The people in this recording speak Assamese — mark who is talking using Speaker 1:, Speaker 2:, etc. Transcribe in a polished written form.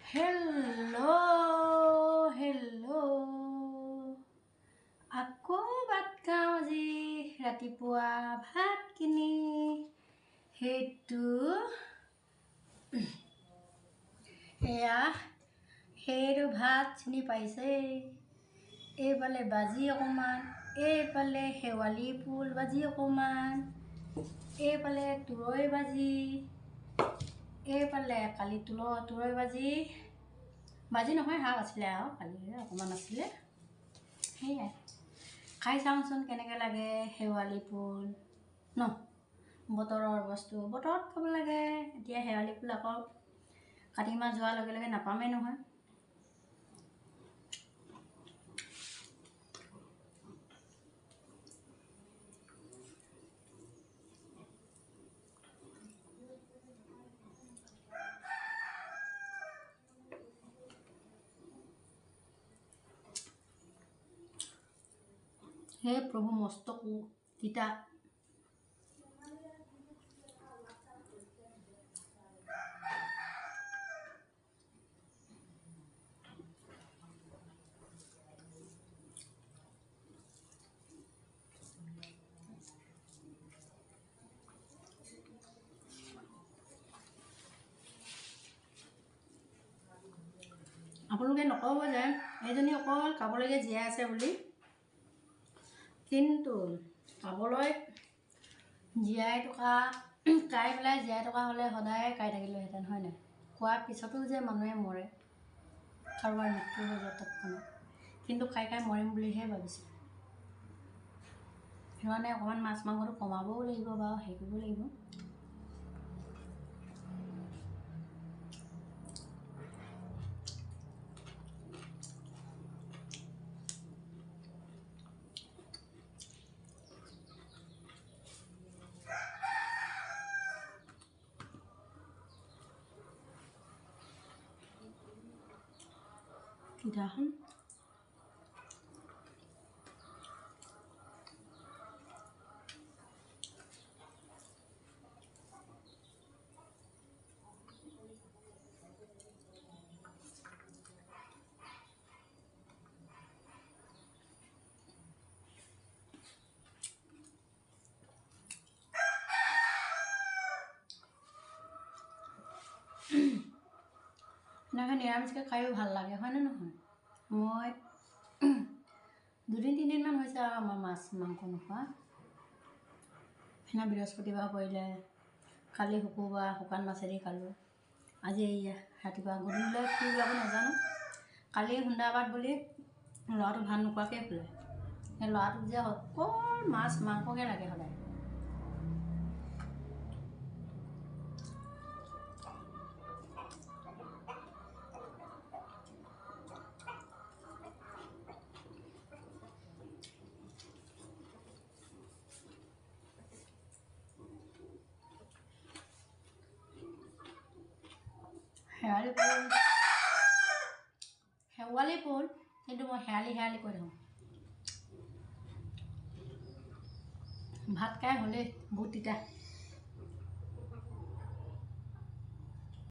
Speaker 1: হেল্ল' আকৌ ভাত খাওঁ আজি ৰাতিপুৱা ভাত কিনি সেইটো ভাত চিনি পাইছে এইফালে ভাজি অকণমান এইফালে শেৱালি ফুল ভাজি অকণমান এইফালে তুৰৈ ভাজি এইফালে কালি তুৰৈ ভাজি নহয় শাক আছিলে আৰু কালি অকণমান আছিলে সেয়াই খাই চাওঁচোন কেনেকৈ লাগে শেৱালি ফুল ন বতৰৰ বস্তু বতৰত খাব লাগে এতিয়া শেৱালি ফুল আকৌ কাতি মাহ যোৱাৰ লগে লগে নাপামেই নহয় হে প্ৰভু মস্ত তিতা আপোনালোকে নক'ব যে এইজনী অকল খাবলৈকে জীয়াই আছে বুলি কিন্তু খাবলৈ জীয়াই থকা খাই পেলাই জীয়াই থকা হ'লে সদায় খাই থাকিলোহেঁতেন হয় নাই খোৱাৰ পিছতো যে মানুহে মৰে কাৰোবাৰ মৃত্যু হৈ যায় তৎক্ষণাত কিন্তু খাই মৰিম বুলিহে ভাবিছোঁ সেইকাৰণে অকণমান মাছ মাংসটো কমাবও লাগিব বাৰু হেৰি কৰিব লাগিব কিটাখন এনেকৈ নিৰামিষকৈ খায়ো ভাল লাগে হয়নে নহয় মই 2-3 দিনমান হৈছে আৰু আমাৰ মাছ মাংস নোখোৱা সেইদিনা বৃহস্পতিবাৰ পৰিলে কালি শুকুৰবাৰ শুকান মাছেদি খালোঁ আজি ৰাতিপুৱা গধূলিলৈ কি ওলাব নাজানো কালি সুন্দা ভাত বুলি ল'ৰাটো ভাত নোখোৱাকৈ শুলে সেই ল'ৰাটোক যে অকল মাছ মাংসকৈ লাগে সদায় শেৱালি ফুল কিন্তু মই শেৱালি কৈ থাকোঁ ভাত খাই হ'লেই বহুত তিতা